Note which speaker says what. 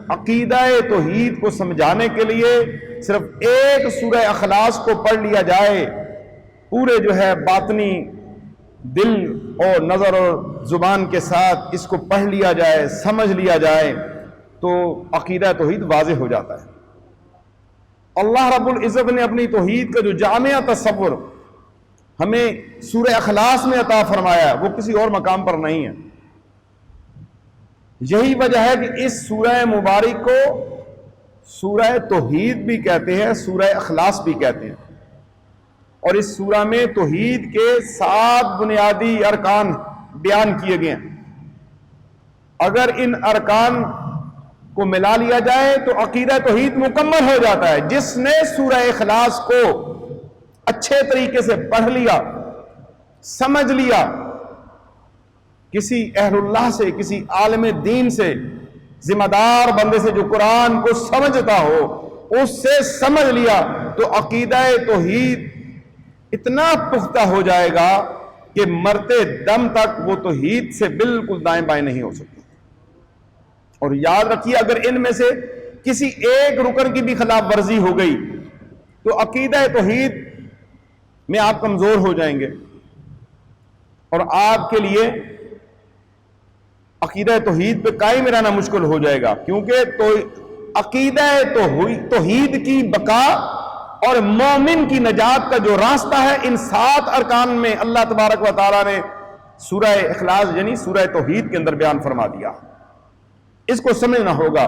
Speaker 1: عقیدہ توحید کو سمجھانے کے لیے صرف ایک سورہ اخلاص کو پڑھ لیا جائے، پورے باطنی دل اور نظر اور زبان کے ساتھ اس کو پڑھ لیا جائے، سمجھ لیا جائے، تو عقیدہ توحید واضح ہو جاتا ہے۔ اللہ رب العزت نے اپنی توحید کا جو جامع تصور ہمیں سورہ اخلاص میں عطا فرمایا وہ کسی اور مقام پر نہیں ہے۔ یہی وجہ ہے کہ اس سورہ مبارک کو سورہ توحید بھی کہتے ہیں، سورہ اخلاص بھی کہتے ہیں، اور اس سورہ میں توحید کے 7 بنیادی ارکان بیان کیے گئے ہیں۔ اگر ان ارکان کو ملا لیا جائے تو عقیدہ توحید مکمل ہو جاتا ہے۔ جس نے سورہ اخلاص کو اچھے طریقے سے پڑھ لیا، سمجھ لیا، کسی اہل اللہ سے، کسی عالم دین سے، ذمہ دار بندے سے جو قرآن کو سمجھتا ہو، اس سے سمجھ لیا، تو عقیدہ توحید اتنا پختہ ہو جائے گا کہ مرتے دم تک وہ توحید سے بالکل دائیں بائیں نہیں ہو سکتی۔ اور یاد رکھیے، اگر ان میں سے کسی ایک رکن کی بھی خلاف ورزی ہو گئی تو عقیدہ توحید میں آپ کمزور ہو جائیں گے، اور آپ کے لیے عقیدہ توحید پہ قائم رہنا مشکل ہو جائے گا، کیونکہ تو عقیدہ توحید کی بقا اور مومن کی نجات کا جو راستہ ہے ان 7 ارکان میں اللہ تبارک و تعالیٰ نے سورہ اخلاص یعنی سورہ توحید کے اندر بیان فرما دیا۔ اس کو سمجھنا ہوگا۔